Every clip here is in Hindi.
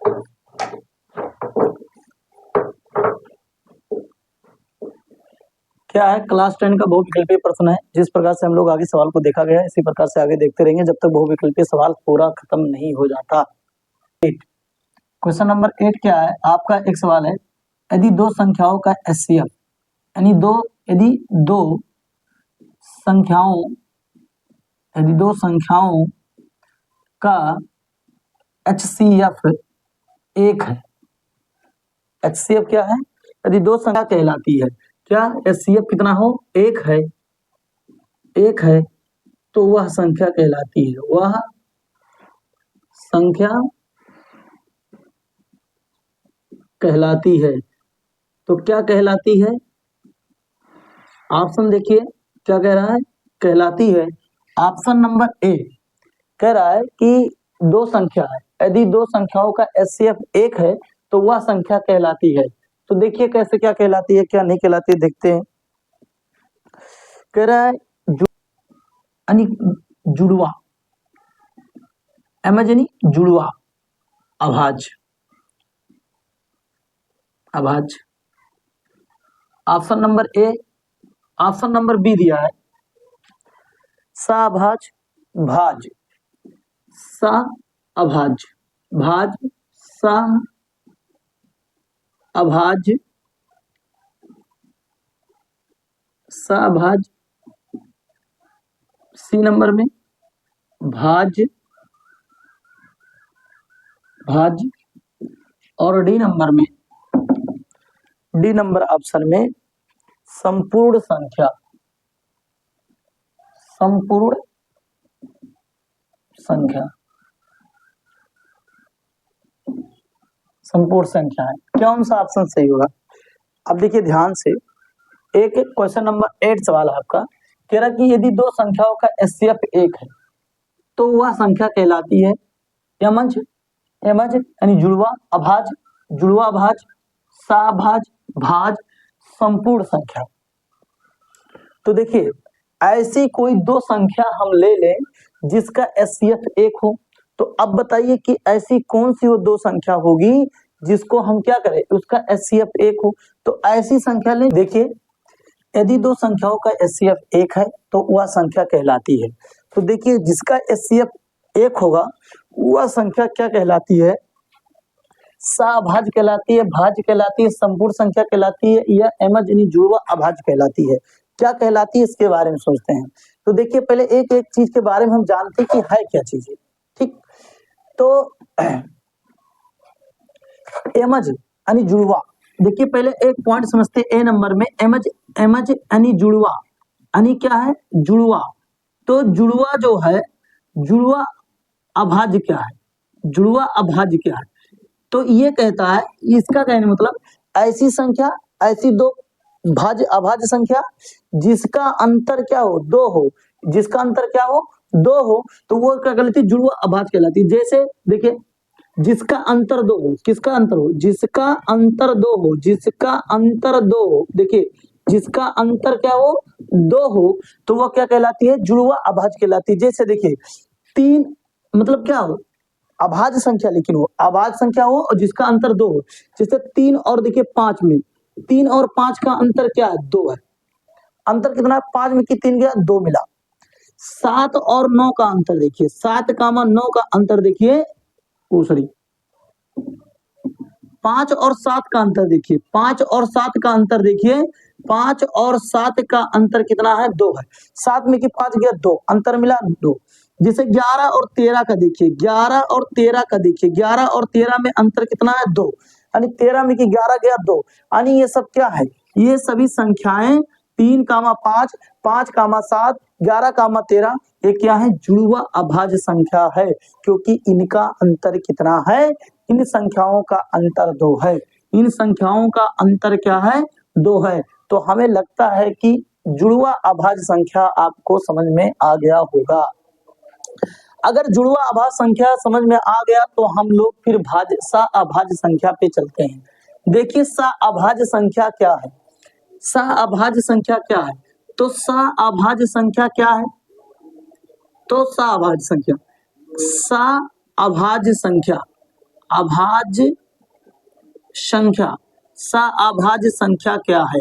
क्या है, क्लास 10 का बहुविकल्पीय प्रश्न है। जिस प्रकार से हम लोग आगे सवाल को देखा गया है, इसी प्रकार से आगे देखते रहेंगे जब तक बहुविकल्पीय सवाल पूरा खत्म नहीं हो जाता। क्वेश्चन नंबर 8 क्या है आपका, एक सवाल है, यदि दो संख्याओं का एचसीएफ, यानी यदि दो संख्याओं का एचसीएफ एक है। एचसीएफ क्या है, यदि दो संख्या कहलाती है, क्या एचसीएफ कितना हो, एक है, तो वह संख्या कहलाती है, वह संख्या कहलाती है। तो क्या कहलाती है, ऑप्शन देखिए क्या कह रहा है, कहलाती है। ऑप्शन नंबर ए कह रहा है कि दो संख्या है, यदि दो संख्याओं का एचसीएफ एक है तो वह संख्या कहलाती है। तो देखिए कैसे, क्या कहलाती है क्या नहीं कहलाती है, देखते हैं। कह रहा है जुड़वा, यानी जुड़वा अभाज्य। Option number A. Option number B दिया है साभाज्य भाज्य, साभाज्य भाज्य, साभाज्य साभाज्य, सी नंबर में भाज्य और डी नंबर ऑप्शन में संपूर्ण संख्या है। कौन सा ऑप्शन सही होगा? अब देखिए ध्यान से, एक क्वेश्चन नंबर 8 सवाल है आपका, कह रहा कि यदि दो संख्याओं का एचसीएफ एक है तो वह संख्या कहलाती है यमज यानी जुड़वा अभाज्य, साभाज्य भाज्य, संपूर्ण संख्या। तो देखिए ऐसी कोई दो संख्या हम ले लें जिसका एचसीएफ एक हो, तो अब बताइए कि ऐसी कौन सी वो दो संख्या होगी जिसको हम क्या करें, उसका एचसीएफ एक हो। तो ऐसी संख्या ले, देखिए यदि दो संख्याओं का एचसीएफ एक है तो वह संख्या कहलाती है। तो देखिए जिसका एचसीएफ एक होगा वह संख्या क्या कहलाती है, साभाज्य कहलाती है, भाज्य कहलाती है, संपूर्ण संख्या कहलाती है, या एमज यानी जुड़वा अभाज्य कहलाती है। क्या कहलाती है इसके बारे में सोचते हैं। तो देखिए पहले एक एक चीज के बारे में हम जानते हैं कि है क्या चीज है, ठीक। तो एमज यानी जुड़वा, देखिए पहले एक पॉइंट समझते हैं। ए नंबर में एमज यानी जुड़वा, यानी क्या है, जुड़वा। तो जुड़वा जो है, जुड़वा अभाज्य क्या है, जुड़वा अभाज्य क्या है, तो ये कहता है, इसका कहने मतलब ऐसी संख्या, ऐसी दो भाज्य अभाज्य संख्या जिसका अंतर क्या हो, दो हो, जिसका अंतर क्या हो, दो हो, तो वो क्या कहलाती है, जुड़वा अभाज्य कहलाती है। जैसे देखिए जिसका अंतर दो हो, किसका अंतर हो, जिसका अंतर दो हो, देखिए जिसका अंतर क्या हो, दो हो, तो वह क्या कहलाती है, जुड़वा अभाज्य कहलाती है। जैसे देखिए 3 मतलब क्या हो, अभाज्य संख्या, लेकिन वो अभाज्य संख्या हो और जिसका अंतर 2 हो। जैसे 3 और देखिए 5 में, 3 और 5 का अंतर क्या है, 2 है। अंतर कितना है, 5 में की 3 गया, 2 मिला। 7 और 9 का अंतर देखिए, 7,9 का अंतर देखिए, 5 और 7 का अंतर देखिए, 5 और 7 का अंतर देखिए, 5 और 7 का अंतर कितना है, 2 है। 7 में की 5 गया, 2, अंतर मिला 2। जैसे 11 और 13 का देखिए, 11 और 13 का देखिए, 11 और 13 में अंतर कितना है, 2, यानी 13 में की 11 गया, 2, यानी ये सब क्या है, ये सभी संख्याएं 3,5, 5,7, 11,13, ये क्या है, जुड़वा अभाज्य संख्या है, क्योंकि इनका अंतर कितना है, इन संख्याओं का अंतर 2 है, इन संख्याओं का अंतर क्या है, 2 है। तो हमें लगता है कि जुड़वा अभाज्य संख्या आपको समझ में आ गया होगा। अगर जुड़वा अभाज्य संख्या समझ में आ गया तो हम लोग फिर सा अभाज्य संख्या पे चलते हैं। देखिए सा अभाज्य संख्या क्या है, सा अभाज्य संख्या क्या है, तो सा अभाज्य संख्या क्या है, तो सा अभाज्य संख्या अभाज्य संख्या, सअभाज्य संख्या क्या है?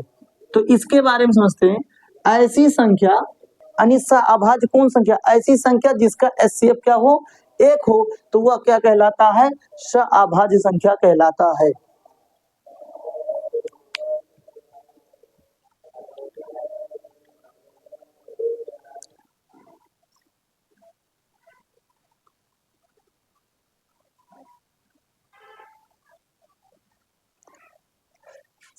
तो इसके बारे में समझते हैं। ऐसी संख्या यानी सअभाज्य कौन संख्या? ऐसी संख्या जिसका एचसीएफ क्या हो? एक हो, तो वह क्या कहलाता है? सअभाज्य संख्या कहलाता है।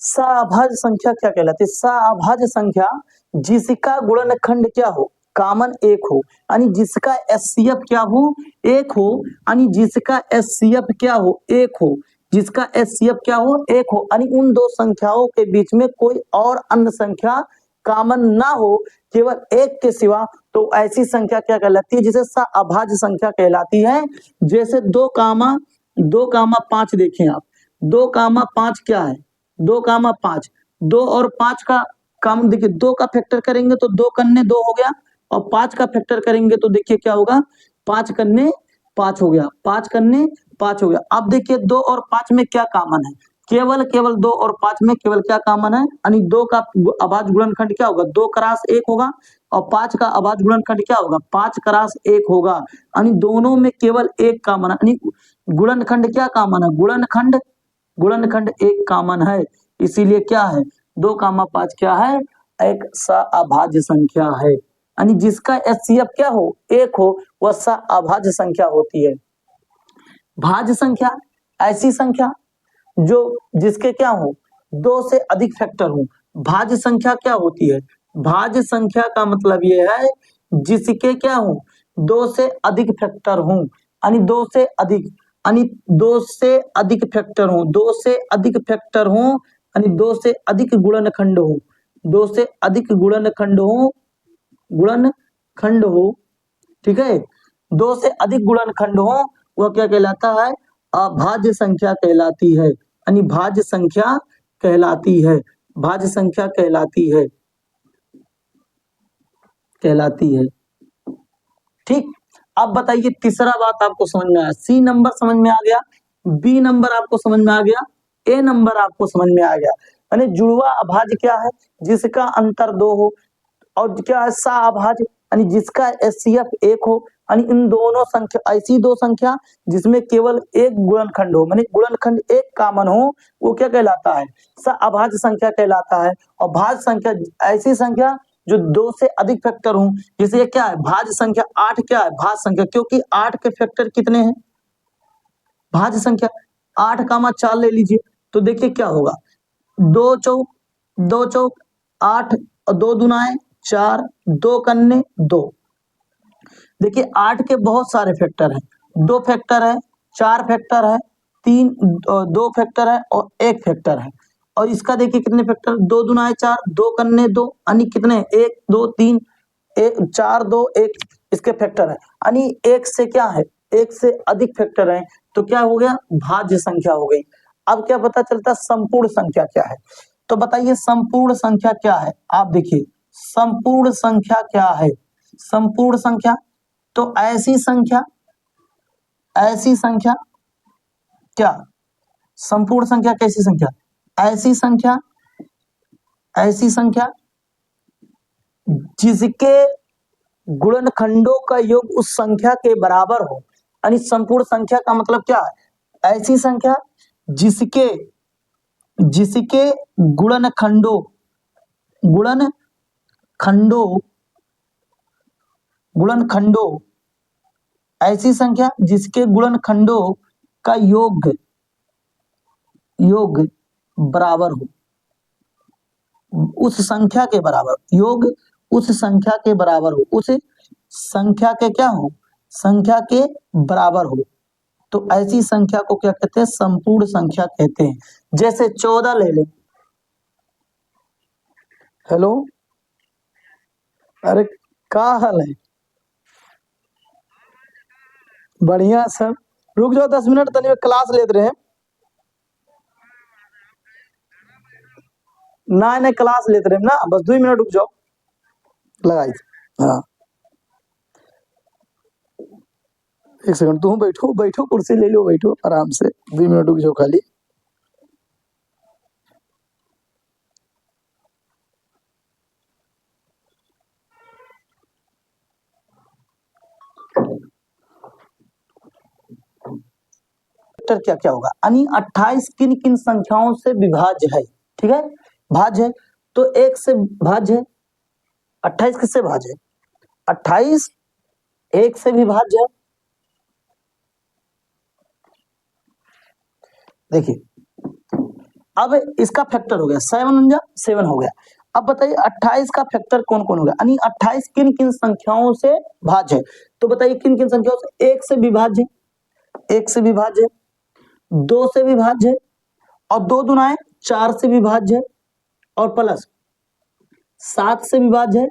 सअभाज्य संख्या क्या कहलाती है? सअभाज्य संख्या जिसका गुणनखंड क्या हो? कॉमन एक हो, यानी जिसका एचसीएफ क्या हो? एक हो, यानी जिसका एचसीएफ क्या हो? एक हो, जिसका एचसीएफ क्या हो? एक हो, यानी उन दो संख्याओं के बीच में कोई और अन्य संख्या कॉमन ना हो, केवल एक के सिवा, तो ऐसी संख्या क्या कहलाती है? जिसे सअभाज्य संख्या कहलाती है। जैसे 2,5 देखें आप, 2,5 क्या है? 2,5, 2 और 5 का काम देखिए, 2 का फैक्टर करेंगे तो 2 कन्ने 2 हो गया, और 5 का फैक्टर करेंगे तो देखिए क्या होगा? 5 कन्ने 5 हो गया, 5 कन्ने 5 हो गया। अब देखिए 2 और 5 में क्या कॉमन है? केवल 2 और 5 में केवल क्या कॉमन है? यानी 2 का अभाज्य गुणनखंड क्या होगा? 2 क्रॉस 1 होगा, और 5 का अभाज्य गुणनखंड क्या होगा? 5 क्रॉस 1 होगा, यानी दोनों में केवल एक कॉमन है, यानी गुणनखंड क्या कॉमन है? गुणनखंड एक कॉमन है, इसीलिए क्या है? 2,5 क्या है? एक सअभाज्य संख्या है, यानी जिसका एचसीएफ क्या हो? एक हो, वह सअभाज्य संख्या होती है। भाज्य संख्या ऐसी संख्या जो जिसके क्या हो? 2 से अधिक फैक्टर हो। भाज्य संख्या क्या होती है? भाज्य संख्या का मतलब यह है जिसके क्या हो? 2 से अधिक फैक्टर हो, यानी 2 से अधिक, यानी 2 से अधिक फैक्टर हो, 2 से अधिक फैक्टर हो, यानी 2 से अधिक गुणनखंड हो, 2 से अधिक गुणनखंड हो, ठीक है? 2 से अधिक गुणनखंड हो, वह क्या कहलाता है? अभाज्य संख्या कहलाती है, यानी भाज्य संख्या कहलाती है, भाज्य संख्या कहलाती है। ठीक, अब बताइए तीसरा बात आपको समझ में आया? सी नंबर समझ में आ गया, बी नंबर आपको समझ में आ गया, ए नंबर आपको समझ में आ गया। यानी जुड़वा अभाज्य क्या है? जिसका अंतर 2 हो, और क्या है? सअभाज्य यानी जिसका एचसीएफ 1 हो, यानी इन दोनों संख्या, ऐसी दो संख्या जिसमें केवल एक गुणनखंड हो, माने गुणनखंड एक कॉमन हो, वो क्या कहलाता है? सअभाज्य संख्या कहलाता है। और भाज्य संख्या ऐसी संख्या जो 2 से अधिक फैक्टर हो, जैसे ये क्या है? भाज्य संख्या 8 क्या है? भाज्य संख्या, क्योंकि 8 के फैक्टर कितने हैं? भाज्य संख्या 8,4 ले लीजिए, तो देखिए क्या होगा? 2 चौक 8, और 2 दुनाए 4, 2 कन्ने 2। देखिए 8 के बहुत सारे फैक्टर हैं, 2 फैक्टर है, 4 फैक्टर है, 2 फैक्टर है, और 1 फैक्टर है। और इसका देखिए कितने फैक्टर? 2 दुनाए 4, 2 कन्ने 2, यानी कितने? 1 2 3, 4 2 1, इसके फैक्टर है, यानी 1 से क्या है? 1 से अधिक फैक्टर है, तो क्या हो गया? भाज्य संख्या हो गई। अब क्या पता चलता? संपूर्ण संख्या क्या है? तो बताइए संपूर्ण संख्या क्या है? आप देखिए संपूर्ण संख्या क्या है? संपूर्ण संख्या तो ऐसी संख्या क्या? संपूर्ण संख्या कैसी संख्या? ऐसी संख्या जिसके गुणनखंडों का योग उस संख्या के बराबर हो, यानी संपूर्ण संख्या का मतलब क्या है? ऐसी संख्या जिसके जिसके गुणनखंडों गुणनखंडों गुणनखंडों ऐसी संख्या जिसके गुणनखंडों का योग बराबर हो, उस संख्या के बराबर, योग उस संख्या के बराबर हो, उस संख्या के क्या हो? संख्या के बराबर हो, तो ऐसी संख्या को क्या कहते हैं? संपूर्ण संख्या कहते हैं। जैसे 14 ले लें। हेलो, अरे का हाल है? बढ़िया सर, रुक जाओ 10 मिनट, तनी क्लास लेते रहे। ना नहीं क्लास लेते रहे ना, बस 2 मिनट रुक जाओ, लगाई। हाँ एक सेकंड, तुम बैठो बैठो, कुर्सी ले लो, बैठो आराम से, 2 मिनट रुक जाओ खाली। वेक्टर क्या क्या होगा, यानी 28 किन किन संख्याओं से विभाज्य है, ठीक है, भाज्य है, तो 1 से भाज्य है। 28 किससे भाज्य है? 28 1 से विभाज्य है। देखिए अब इसका फैक्टर हो गया 7 हो गया। अब बताइए 28 का फैक्टर कौन कौन हो गया, यानी 28 किन किन संख्याओं से भाज्य है, तो बताइए किन किन संख्याओं से? 1 से विभाज्य, 1 से विभाज्य, 2 से विभाज्य, और 2 दुनाए 4 से विभाज्य है, और प्लस 7 से विभाज्य है,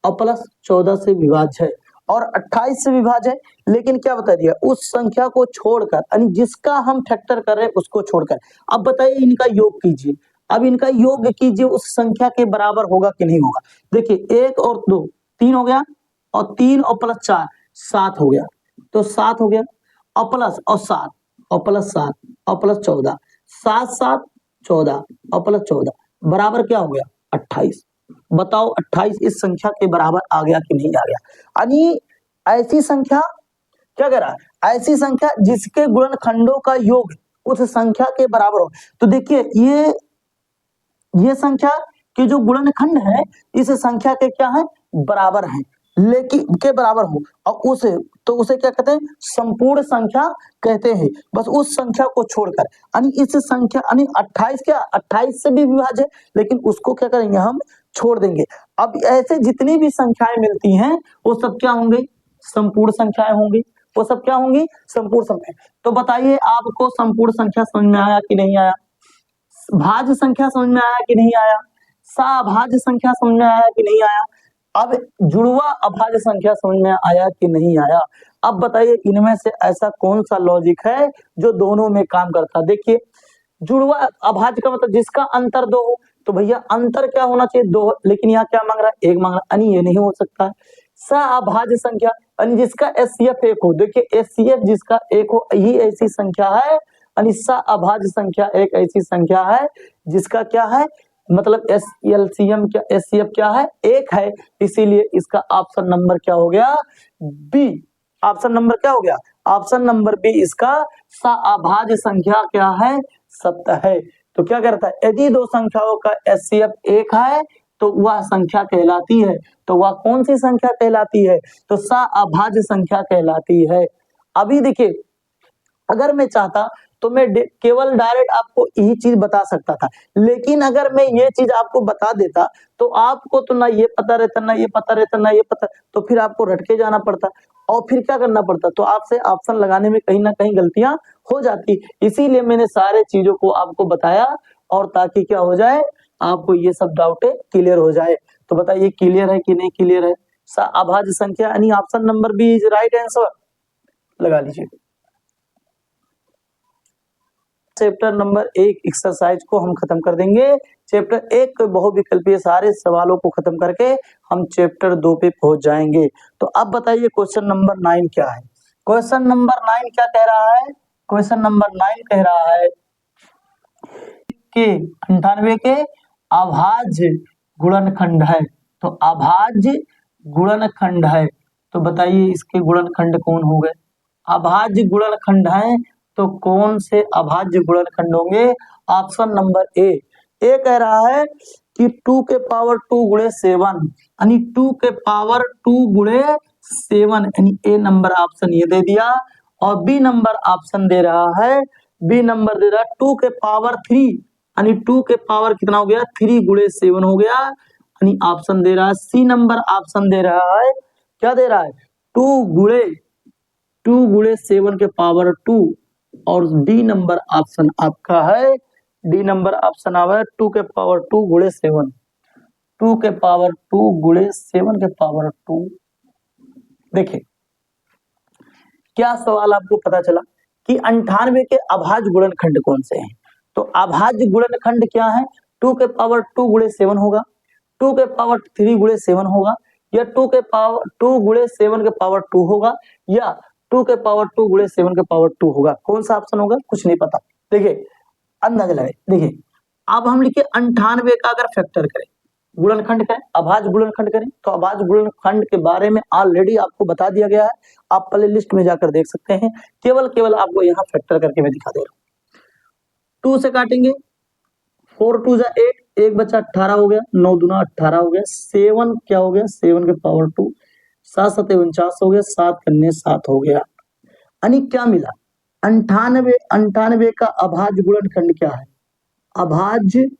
और प्लस 14 से विभाज्य है, और 28 से विभाज्य है। लेकिन क्या बता दिया, उस संख्या को छोड़कर, यानी जिसका हम फैक्टर कर रहे हैं उसको छोड़कर। अब बताइए इनका योग कीजिए, अब इनका योग कीजिए, उस संख्या के बराबर होगा कि नहीं होगा। देखिए 1 और 2 3 हो गया, और 3 और प्लस 4 7 हो गया, तो 7 हो गया, और प्लस और 7 और प्लस 7 और प्लस 14, 7 7 14 और प्लस 14 बराबर क्या हो गया? 28। बताओ 28 इस संख्या के बराबर आ गया कि नहीं आ गया? यानी ऐसी संख्या क्या कह रहा है, ऐसी संख्या जिसके गुणनखंडों का योग उस संख्या के बराबर हो। तो देखिए ये संख्या के जो गुणनखंड है इस संख्या के क्या है? बराबर है, लेकिन के बराबर हो, और उसे क्या कहते हैं? संपूर्ण संख्या कहते हैं, बस उस संख्या को छोड़कर। यानी इस संख्या, यानी 28 क्या 28 से भी विभाज्य है, लेकिन उसको क्या करेंगे हम? छोड़ देंगे। अब ऐसे जितनी भी संख्याएं मिलती हैं वो सब क्या होंगे? संपूर्ण संख्याएं होंगी। वो सब क्या होंगी? संपूर्ण संख्या। तो बताइए आपको संपूर्ण संख्या समझ में आया कि नहीं आया? भाज्य संख्या समझ में आया कि नहीं आया? सभाज्य संख्या समझ में आया कि नहीं आया? अब जुड़वा अभाज्य संख्या समझ में आया कि नहीं आया? अब बताइए इनमें से ऐसा कौन सा लॉजिक है जो दोनों में काम करता? देखिए जुड़वा अभाज्य का मतलब जिसका अंतर 2 हो, तो भैया अंतर क्या होना चाहिए? 2, लेकिन यहाँ क्या मांग रहा है? 1 मांग रहा है, यानी ये नहीं हो सकता है। सअभाज्य संख्या यानी जिसका एचसीएफ 1 हो, देखिए एचसीएफ जिसका 1 हो, यही ऐसी संख्या है, यानी सअभाज्य संख्या एक ऐसी संख्या है जिसका क्या है? मतलब एलसीएम क्या, एचसीएफ क्या है? 1 है, इसीलिए इसका ऑप्शन नंबर क्या हो गया? बी। ऑप्शन नंबर क्या हो गया? ऑप्शन नंबर बी इसका सअभाज्य संख्या क्या है? सत्य है। तो क्या करता है? यदि दो संख्याओं का एचसीएफ 1 है तो वह संख्या कहलाती है, तो वह कौन सी संख्या कहलाती है? तो सअभाज्य संख्या कहलाती है। अभी देखिए अगर मैं चाहता तो मैं केवल डायरेक्ट आपको यही चीज बता सकता था, लेकिन अगर मैं ये चीज आपको बता देता तो आपको तो ना ये पता रहता, ना ये पता रहता, ना ये पता, तो फिर आपको रटके जाना पड़ता, और फिर क्या करना पड़ता? तो आपसे ऑप्शन लगाने में कहीं ना कहीं गलतियां हो जाती। इसीलिए मैंने सारे चीजों को आपको बताया, और ताकि क्या हो जाए, आपको ये सब डाउटे क्लियर हो जाए। तो बताइए क्लियर है कि नहीं क्लियर है? अभाज्य संख्या यानी option number B is right answer, लगा लीजिए। चैप्टर नंबर 1 एक्सरसाइज को हम खत्म कर देंगे। चैप्टर 1 के बहुविकल्पीय सारे सवालों को खत्म करके हम चैप्टर 2 पे पहुंच जाएंगे। तो अब बताइए क्वेश्चन नंबर 9 क्या है? क्वेश्चन नंबर 9 क्या कह रहा है? क्वेश्चन नंबर 9 कह रहा है कि 98 के अभाज्य गुणनखंड है। तो अभाज्य गुणनखंड है, तो बताइए इसके गुणनखंड कौन हो गए? अभाज्य गुणनखंड है, तो कौन से अभाज्य गुणनखंड होंगे? ऑप्शन नंबर ए। ए कह रहा है कि 2 के पावर 2 गुणे 7, यानी 2 के पावर 2 गुणे 7, यानी ए नंबर ऑप्शन ये दे दिया, और बी नंबर ऑप्शन दे रहा है, बी नंबर दे रहा है 2 के पावर 3, यानी 2 के पावर कितना हो गया? 3 गुणे 7 हो गया, यानी ऑप्शन दे रहा है, सी नंबर ऑप्शन दे रहा है, क्या दे रहा है? 2 गुणे 7 के पावर 2, और डी नंबर ऑप्शन आपका है, डी नंबर ऑप्शन आवा है 2 के पावर 2 गुणे 7, 2 के पावर 2 गुणे 7 के पावर 2। देखिए क्या सवाल आपको पता चला कि 98 के अभाज्य गुणनखंड कौन से हैं? तो अभाज्य गुणनखंड क्या है? 2 के पावर 2 गुणे 7 होगा, 2 के पावर 3 गुणे 7 होगा, या 2 के पावर 2 गुणे 7 के पावर 2 होगा, या 2 के पावर 2 गुणे 7 के पावर 2 होगा। कौन सा ऑप्शन होगा? कुछ नहीं पता। देखिए अंदाजा लगाए। देखिए अब हम लिखे 98 का अगर फैक्टर करें, गुणनखंड करें, अभाज्य गुणनखंड करें, तो अभाज्य गुणनखंड के बारे में ऑलरेडी आपको बता दिया गया है, आप प्ले लिस्ट में जाकर देख सकते हैं। केवल आपको यहाँ फैक्टर करके मैं दिखा दे रहा हूँ। 2 से काटेंगे, 4 2 जा 8, 1 बचा 18 हो गया, 9 दूना 18 हो गया, 7 क्या हो गया? 7 के पावर 2, 7 7 49 हो गया, 7 कन्ने 7 हो गया। यानी क्या मिला? 98 का अभाज्य गुणनखंड क्या है? अभाज्य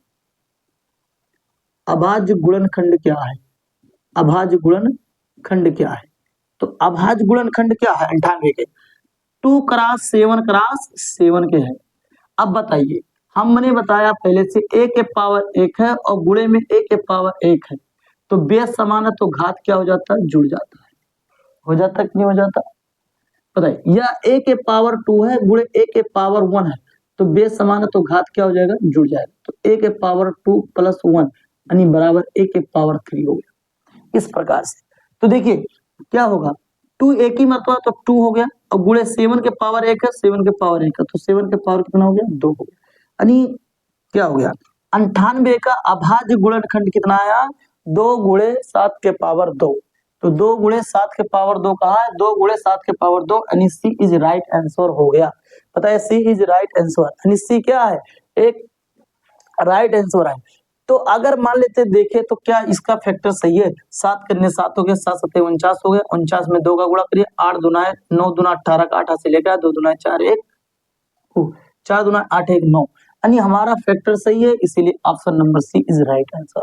गुणनखंड क्या है? अभाज्य गुणनखंड क्या है? तो अभाज्य गुणनखंड क्या है 98 के? 2 क्रॉस 7 के है। अब बताइए, हमने बताया पहले से a के पावर 1 है और गुणे में a के पावर 1 है, तो बेस समान है तो घात क्या हो जाता है? जुड़ जाता है। हो जाता कि नहीं हो जाता? बताइए, या a के पावर 2 है गुणे a के पावर 1 है, तो बेस समान है तो घात क्या हो जाएगा? जुड़ जाएगा। तो a के पावर 2 प्लस 1 यानी बराबर a के पावर 3 हो गया। इस प्रकार से तो देखिए क्या होगा, 2 एक ही मरतबा तो 2 हो गया, और गुणे 7 के पावर 1 है, 7 के पावर 1 है, तो 7 के पावर कितना हो गया? 2 हो गया। यानी क्या हो गया? 98 का अभाज्य गुणनखंड कितना आया? 2 गुणे 7 के पावर 2। तो 2 गुणे 7 के पावर 2 कहा है? 2 गुणे 7 के पावर 2, यानी सी इज राइट आंसर हो गया। पता है सी इज राइट आंसर, यानी सी क्या है? एक राइट आंसर है। तो अगर मान लेते देखें तो क्या इसका फैक्टर सही है? 7 करने 7 हो गया, 7 7 49 हो गया, 49 में 2 का गुणा करिए, 8 दूना 9 दूना 18 का 8 से लेकर 2 दूना 4 1 4 दूना 8 1 9, यानी हमारा फैक्टर सही है, इसीलिए option number C is right answer.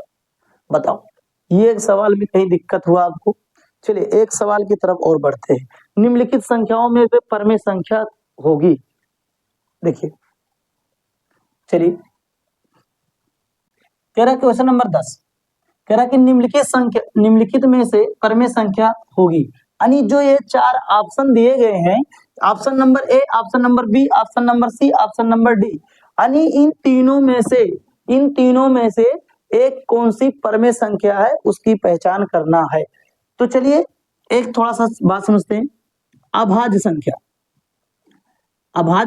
बताओ ये एक सवाल में कहीं दिक्कत हुआ आपको? चलिए एक सवाल की तरफ और बढ़ते हैं। निम्नलिखित संख्याओं में से परमेय संख्या होगी। देखिए चलिए कह रहा क्वेश्चन नंबर 10 कह रहा कि निम्नलिखित में से परमेय संख्या होगी। यानी जो ये 4 ऑप्शन दिए गए हैं, option number A, option number B, option number C, option number D, यानी इन तीनों में से एक कौन सी परमेय संख्या है उसकी पहचान करना है। तो चलिए एक थोड़ा सा बात समझते हैं। अभाज्य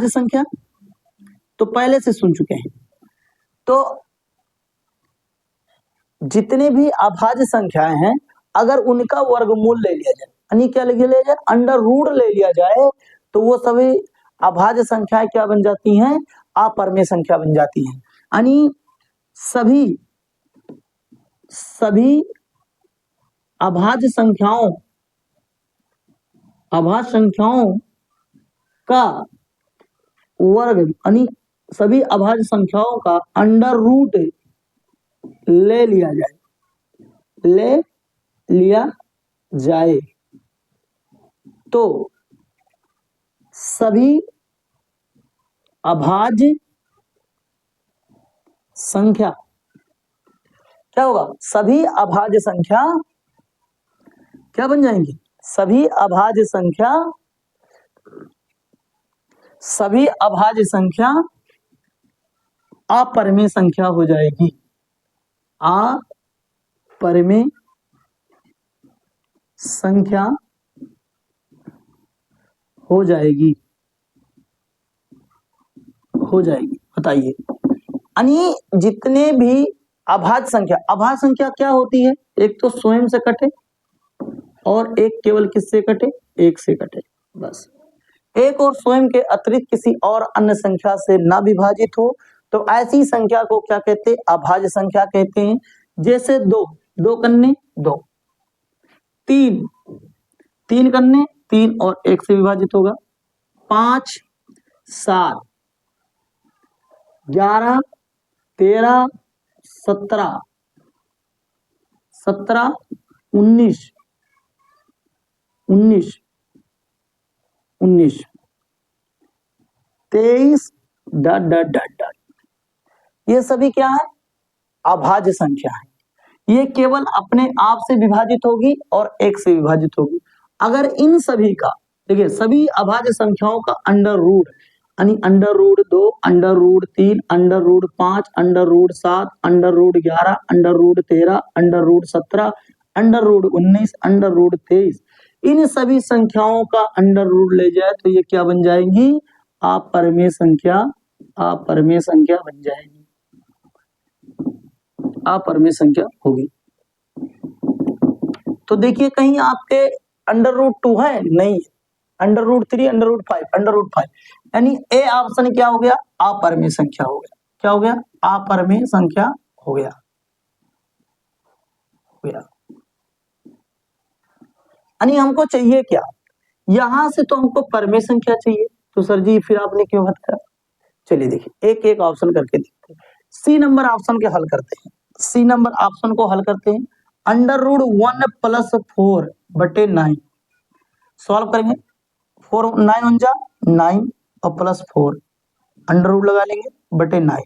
संख्या तो पहले से सुन चुके हैं। तो जितने भी अभाज्य संख्याएं हैं, अगर उनका वर्गमूल ले लिया जाए, यानी क्या ले लिया जाए? अंडर रूट ले लिया जाए, तो वो सभी अभाज्य संख्याएं क्या बन जाती हैं? अपरमेय संख्या बन जाती हैं। यानी सभी अभाज्य संख्याओं का वर्ग, यानी सभी अभाज्य संख्याओं का अंडर रूट ले लिया जाए तो सभी अभाज्य संख्या क्या होगा? सभी अभाज्य संख्या क्या बन जाएंगी? सभी अभाज्य संख्या अपरमेय संख्या हो जाएगी। अपरमेय संख्या हो जाएगी। बताइए, यानी जितने भी अभाज्य संख्या क्या होती है? एक तो स्वयं से कटे और एक केवल किससे कटे? एक से कटे, बस। एक और स्वयं के अतिरिक्त किसी और अन्य संख्या से ना विभाजित हो, तो ऐसी संख्या को क्या कहते हैं? अभाज्य संख्या कहते हैं। जैसे 2 कन्ने 2, 3 कन्ने 3 और 1 से विभाजित होगा, 5 7 11 13 17 19 23 ... ये सभी क्या है? अभाज्य संख्या है। ये केवल अपने आप से विभाजित होगी और 1 से विभाजित होगी। अगर इन सभी का, देखिए सभी अभाज्य संख्याओं का अंडर रूट, यानी under root 2, under root 3, under root 5, under root 7, under root 11, under root 13, under root 17, under root 19, under root 23, इन सभी संख्याओं का अंडर रूट ले जाए तो ये क्या बन जाएंगी, अपरिमेय संख्या, अपरिमेय संख्या बन जाएगी, अपरिमेय संख्या होगी। तो देखिए कहीं आपके अंडर रूट 2 है, नहीं, under root 3, under root 5, under root 5, यानी ए ऑप्शन क्या हो गया, अपरिमेय संख्या हो गया। क्या हो गया, अपरिमेय संख्या हो गया, यानी हमको चाहिए क्या, यहां से तो हमको परिमेय संख्या चाहिए, तो सर जी फिर आपने क्यों बताया। चलिए देखिए एक एक ऑप्शन करके देखते हैं। सी नंबर ऑप्शन के हल करते हैं, सी नंबर ऑप्शन को हल करते हैं। अंडर रूट 1 + 4 बटे 9 सॉल्व करेंगे, 4 9 1 जा 9 और +4 अंडर रूट लगा लेंगे बटे 9,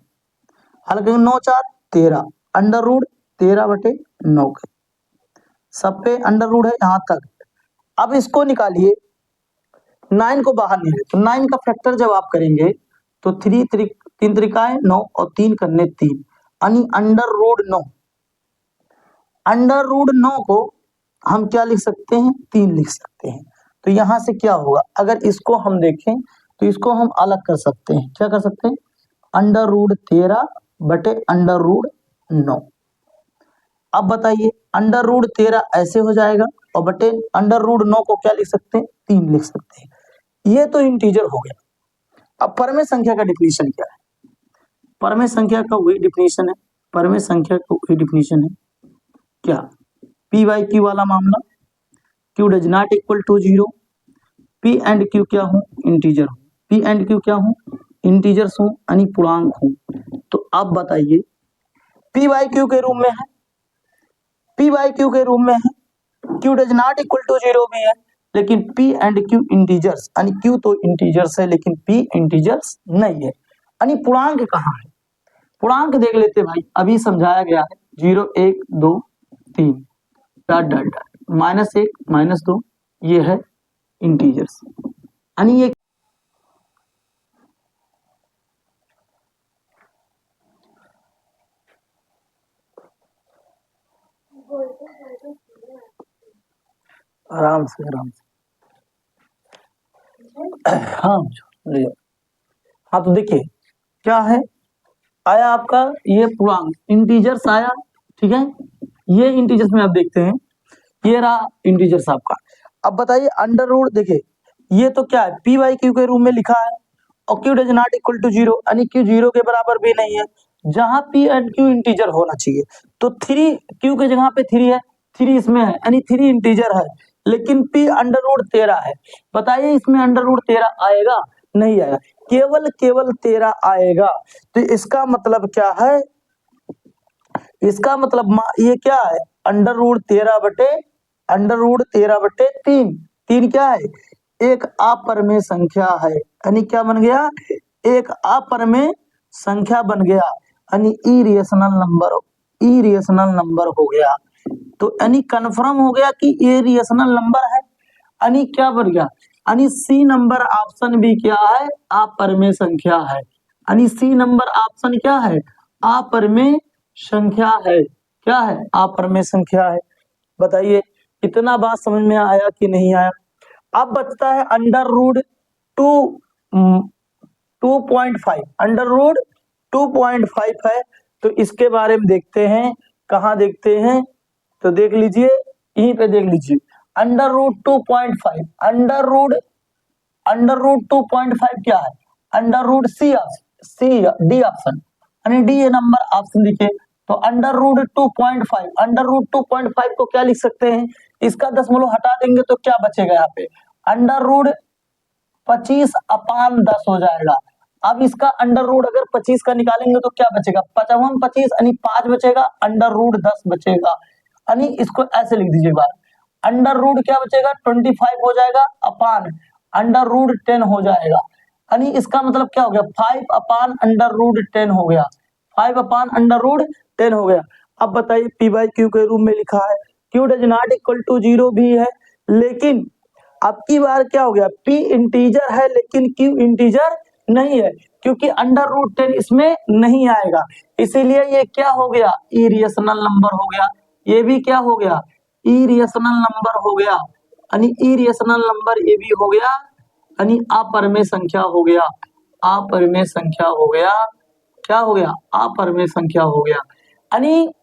हल करेंगे 9 4 13 अंडर रूट 13 बटे 9 के सब पे अंडर रूट है यहां तक। अब इसको निकालिए, 9 को बाहर निकालिए, तो 9 का फैक्टर जब आप करेंगे तो 3 3 त्रिकाएं 9 और 3 करने 3, यानी अंडर रूट 9, अंडर रूट 9 को हम क्या लिख सकते हैं, 3 लिख सकते हैं। तो यहां से क्या होगा, अगर इसको हम देखें तो इसको हम अलग कर सकते हैं, क्या कर सकते हैं, अंडर रूट 13 बटे अंडर रूट 9। अब बताइए अंडर रूट 13 ऐसे हो जाएगा और बटे अंडर रूट 9 को क्या लिख सकते हैं, 3 लिख सकते हैं। ये तो इंटीजर हो गया। अब परमेय संख्या का डिफिनीशन क्या है, परमेय संख्या का वही डिफिनीशन है, परमेय संख्या का वही डिफिनीशन है क्या, पी बाई क्यू वाला मामला, Q does not equal to 0, P and Q क्या हूं, इंटीजर हूं, पी एंड क्यू क्या हूं, इंटीजर्स हूं यानी पूर्णांक हूं। तो अब बताइए पी बाई क्यू के रूप में है, पी बाई क्यू के रूप में है, Q does not equal to 0 भी है, लेकिन पी एंड क्यू इंटीजर्स, यानी क्यू तो इंटीजर्स है लेकिन पी इंटीजर्स नहीं है, यानी पूर्णांक कहाँ है, पूर्णांक देख लेते भाई, अभी समझाया गया है 0 1 2 3 डॉट डॉट डॉट -1 -2 ये है इंटीजर्स, यानी ये आराम से हाँ ले जाओ। हाँ तो देखिए क्या है, आया आपका ये पूर्णांक इंटीजर्स आया, ठीक है, ये इंटीजर्स में आप देखते हैं, ये रहा इंटीजर्स आपका। अब बताइए अंडर रूट, देखिए ये तो क्या है, पी बाई क्यू के रूप में लिखा है और Q does not equal to 0, यानी क्यू 0 के बराबर भी नहीं है, जहां पी एंड क्यू इंटीजर होना चाहिए। तो 3 क्यू के जगह पे 3 है, 3 इसमें है यानी 3 इंटीजर है, लेकिन पी अंडर रूट 13 है। बताइए इसमें अंडर रूट 13 आएगा, नहीं आएगा, केवल 13 आएगा। तो इसका मतलब क्या है, इसका मतलब ये क्या है, अंडर रूट 13 बटे अंडर रूट 13 बटे 3, 3 क्या है, एक अपरिमेय संख्या है, यानी क्या बन गया, एक अपरिमेय संख्या बन गया, यानी इरेशनल नंबर, इरेशनल नंबर हो गया। तो यानी कंफर्म हो गया कि ये रेशनल नंबर है, यानी क्या बन गया, यानी सी नंबर ऑप्शन भी क्या है, अपरिमेय संख्या है, यानी सी नंबर ऑप्शन क्या है, अपरिमेय संख्या है, क्या है, अपरिमेय संख्या है। बताइए इतना बात समझ में आया कि नहीं आया। अब बचता है अंडर रूट 2.5, अंडर रूट 2.5 है, तो इसके बारे में देखते हैं, कहाँ देखते हैं, तो देख लीजिए यहीं पे देख लीजिए, अंडर रूट 2.5, अंडर रूट 2.5 क्या है, under root C D option, यानी डी ए नंबर ऑप्शन लिखे। तो अंडर रूट 2.5, अंडर रूट 2.5 को क्या लिख सकते हैं, इसका दशमलव हटा देंगे तो क्या बचेगा, यहाँ पे अंडर रूट 25/10 हो जाएगा। अब इसका अंडर रूट अगर 25 का निकालेंगे तो क्या बचेगा, 55 25 यानी 5 बचेगा, अंडर रूट 10 बचेगा, यानी इसको ऐसे लिख दीजिए बार, अंडर रूट क्या बचेगा 25 हो जाएगा अपान अंडर रूट 10 हो जाएगा, यानी इसका मतलब क्या हो गया 5 अपान अंडर रूट 10 हो गया, 5 अपान अंडर रूट 10 हो गया। अब बताइए पी बाई क्यू के रूप में लिखा है, Q does not equal to 0 भी है, लेकिन अब की बार क्या हो गया, पी इंटीजर है लेकिन क्यू इंटीजर नहीं है, क्योंकि अंडर रूट 10 इसमें नहीं आएगा, इसीलिए ये क्या हो गया, इरेशनल नंबर हो गया, ये भी क्या हो गया, इरेशनल नंबर हो गया, यानी इरेशनल नंबर ये भी हो गया, यानी अपरिमेय संख्या हो गया, अपरिमेय संख्या हो गया, क्या हो गया, अपरिमेय संख्या हो गया। यानी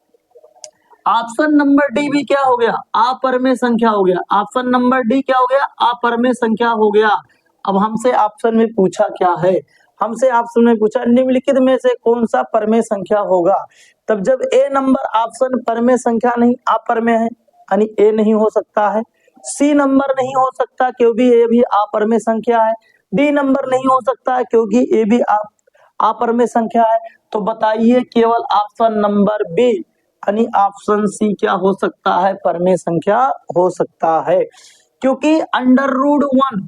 ऑप्शन नंबर डी भी क्या हो गया, अपरिमेय संख्या हो गया। ऑप्शन नंबर डी क्या हो गया, अपरिमेय संख्या हो गया। अब हमसे ऑप्शन में पूछा क्या है, हमसे ऑप्शन में पूछा निम्नलिखित में से कौन सा परमेय संख्या होगा। तब जब ए नंबर ऑप्शन परमेय संख्या नहीं अपरमेय है, यानी ए नहीं हो सकता है। सी नंबर नहीं हो सकता क्योंकि ये भी अपरमेय संख्या है। डी नंबर नहीं हो सकता है क्योंकि ये भी अपरमेय संख्या है। तो बताइए केवल ऑप्शन नंबर बी यानी ऑप्शन सी क्या हो सकता है, परमेय संख्या हो सकता है। क्योंकि अंडर रूट 1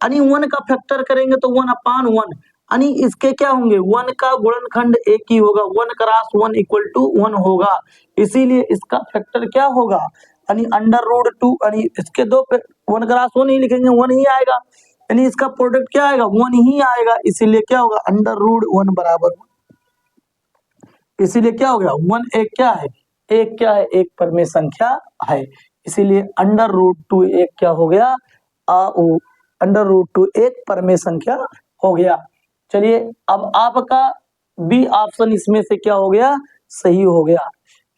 यानी 1 का फैक्टर करेंगे तो 1/1 यानी इसके क्या होंगे, 1 का गुणनखंड एक ही होगा, 1 क्रॉस 1 इक्वल टू 1 होगा। इसीलिए इसका फैक्टर क्या होगा, यानी अंडर रूट 2 यानी इसके दो 1 क्रॉस 1 ही लिखेंगे 1 ही आएगा, यानी इसका प्रोडक्ट क्या आएगा 1 ही आएगा। इसीलिए क्या होगा अंडर रूट 1 बराबर, इसीलिए क्या हो गया 1 एक क्या है, एक क्या है, एक परमेय संख्या है। इसीलिए अंडर रूट 2 एक क्या हो गया, अंडर रूट 2 एक परमेय संख्या हो गया। चलिए अब आपका बी ऑप्शन इसमें से क्या हो गया, सही हो गया।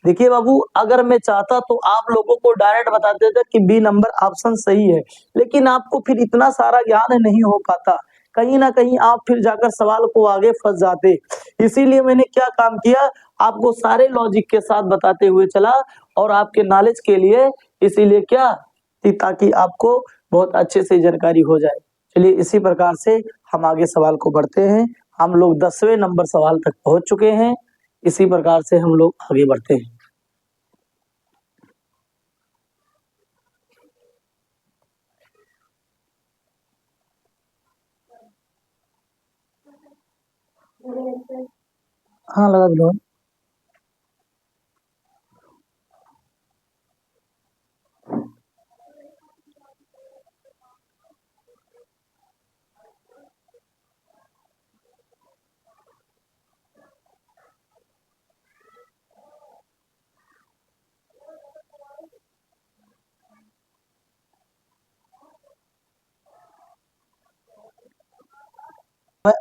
देखिए बाबू अगर मैं चाहता तो आप लोगों को डायरेक्ट बता देता कि बी नंबर ऑप्शन सही है, लेकिन आपको फिर इतना सारा ज्ञान नहीं हो पाता, कहीं ना कहीं आप फिर जाकर सवाल को आगे फंस जाते। इसीलिए मैंने क्या काम किया, आपको सारे लॉजिक के साथ बताते हुए चला और आपके नॉलेज के लिए, इसीलिए क्या ताकि आपको बहुत अच्छे से जानकारी हो जाए। चलिए इसी प्रकार से हम आगे सवाल को बढ़ते हैं। हम लोग 10वें नंबर सवाल तक पहुंच चुके हैं, इसी प्रकार से हम लोग आगे बढ़ते हैं। हाँ लगा दो।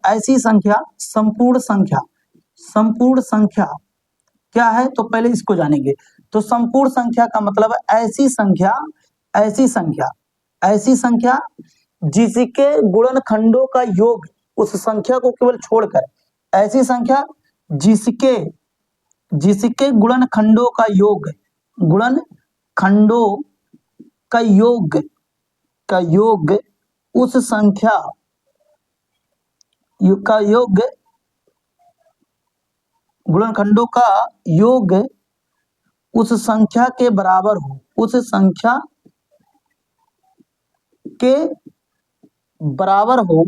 ऐसी संख्या संपूर्ण संख्या, संपूर्ण संख्या क्या है तो पहले इसको जानेंगे। तो संपूर्ण संख्या का मतलब है ऐसी संख्या, ऐसी संख्या, ऐसी संख्या जिसके गुणनखंडों का योग उस संख्या को केवल छोड़कर, ऐसी संख्या जिसके जिसके गुणनखंडों का योग, गुणनखंडों का योग उस संख्या का योग, गुणनखंडों का योग उस संख्या के बराबर हो, उस संख्या के बराबर हो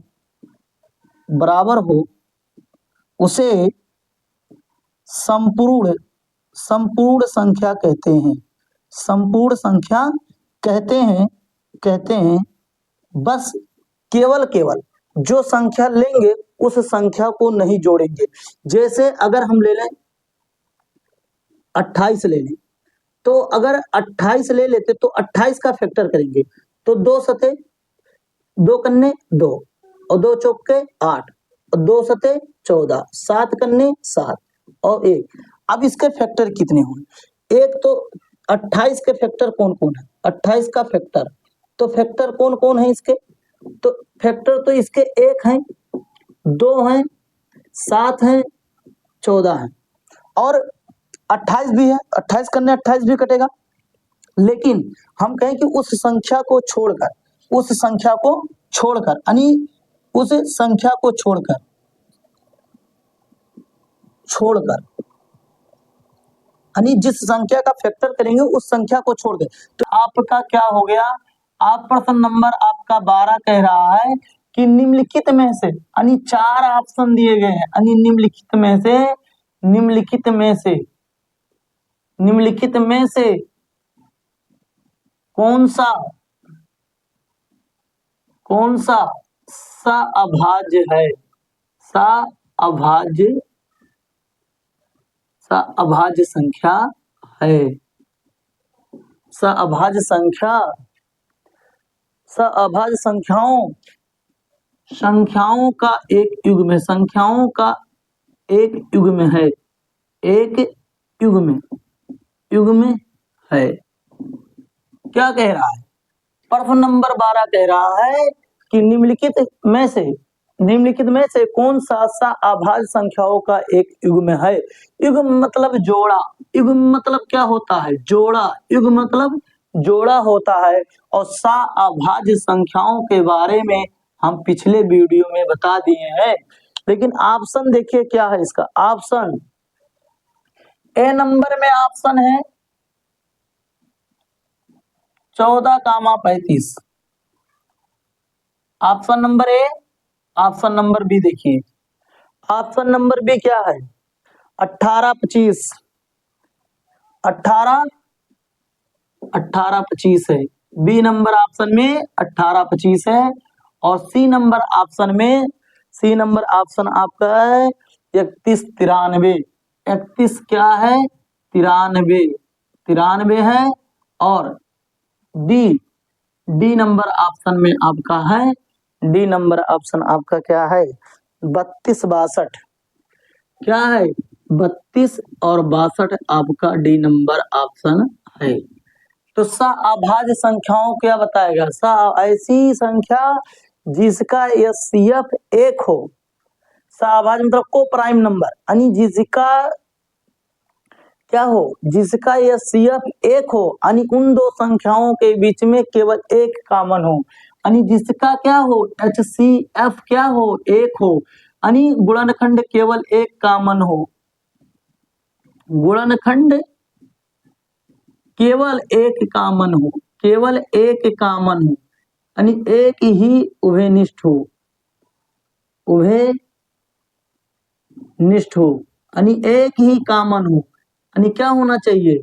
उसे संपूर्ण संख्या कहते हैं, संपूर्ण संख्या कहते हैं। बस केवल जो संख्या लेंगे उस संख्या को नहीं जोड़ेंगे। जैसे अगर हम ले लें 28 ले लें, तो अगर 28 ले लेते तो 28 का फैक्टर करेंगे तो 2 सते 2 कन्ने 2 और 2 चौके 8 और 2 सते 14, 7 कन्ने 7 और 1। अब इसके फैक्टर कितने होंगे, एक तो 28 के फैक्टर कौन कौन है, 28 का फैक्टर, तो फैक्टर कौन कौन है इसके, तो फैक्टर तो इसके 1 है, 2 है, 7 है, 14 है और 28 भी है, 28 करने 28 भी कटेगा। लेकिन हम कहें कि उस संख्या को छोड़कर, उस संख्या को छोड़कर यानी उस संख्या को छोड़कर यानी जिस संख्या का फैक्टर करेंगे उस संख्या को छोड़ दे। तो आपका क्या हो गया, आप प्रश्न नंबर आपका 12 कह रहा है कि निम्नलिखित में से, यानी 4 ऑप्शन दिए गए हैं, यानी निम्नलिखित में से कौन सा अभाज्य है, अभाज्य संख्या है, अभाज्य संख्या अभाज्य संख्याओं का एक युग्म है, संख्याओं का एक युग्म है, एक युग्म है। क्या कह रहा है? प्रश्न नंबर 12 कह रहा है कि निम्नलिखित में से कौन सा अभाज्य संख्याओं का एक युग्म है। युग्म मतलब जोड़ा, युग्म मतलब क्या होता है? जोड़ा, युग्म मतलब जोड़ा होता है। और अभाज्य संख्याओं के बारे में हम पिछले वीडियो में बता दिए हैं। लेकिन ऑप्शन देखिए क्या है इसका। ऑप्शन ए नंबर में ऑप्शन है 14,35। Option number A. Option number B देखिए, ऑप्शन नंबर बी क्या है? 18-25। 18-25 है। बी नंबर ऑप्शन में 18-25 है। और सी नंबर ऑप्शन आपका है 31-93। 31 क्या है? 93 है। और डी नंबर ऑप्शन में आपका है, डी नंबर ऑप्शन आपका क्या है? 32-62। क्या है? 32 और 62 आपका डी नंबर ऑप्शन है। तो अभाज्य संख्याओं क्या बताएगा? ऐसी संख्या जिसका एचसीएफ 1 हो। अभाज्य मतलब को प्राइम नंबर, यानी जिसका क्या हो? जिसका एचसीएफ 1 हो, यानी उन दो संख्याओं के बीच में केवल एक कॉमन हो, यानी जिसका क्या हो? एचसीएफ क्या हो? 1 हो, यानी गुणनखंड केवल एक कॉमन हो। गुणनखंड केवल एक कॉमन हो, केवल एक कॉमन हो, यानी एक ही उभयनिष्ठ हो, उभयनिष्ठ हो, यानी एक ही कॉमन हो। यानी क्या होना चाहिए?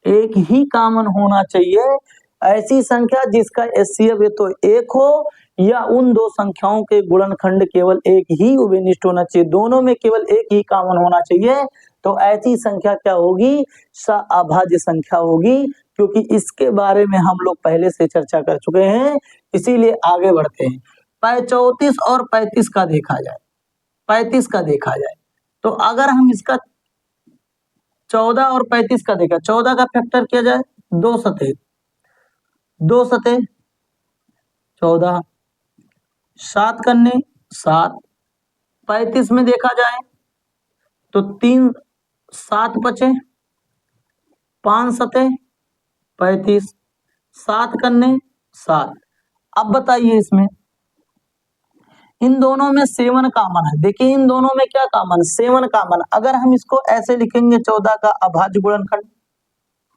एक ही कॉमन होना चाहिए। ऐसी संख्या जिसका एचसीएफ तो 1 हो, या उन दो संख्याओं के गुणनखंड केवल एक ही उभयनिष्ठ होना चाहिए, दोनों में केवल एक ही कॉमन होना चाहिए। तो ऐसी संख्या क्या होगी? अभाज्य संख्या होगी। क्योंकि इसके बारे में हम लोग पहले से चर्चा कर चुके हैं, इसीलिए आगे बढ़ते हैं। 34 और 35 का देखा जाए, 35 का देखा जाए तो अगर हम इसका 14 और 35 का देखा, 14 का फैक्टर किया जाए 2 सतह 14, 7 करने 7। 35 में देखा जाए तो 3 7 बचे, 5 सतह 35, 7 करने 7। अब बताइए इसमें इन दोनों में 7 कॉमन है। देखिए इन दोनों में क्या कॉमन? 7 कॉमन। अगर हम इसको ऐसे लिखेंगे 14 का अभाज्य गुणनखंड,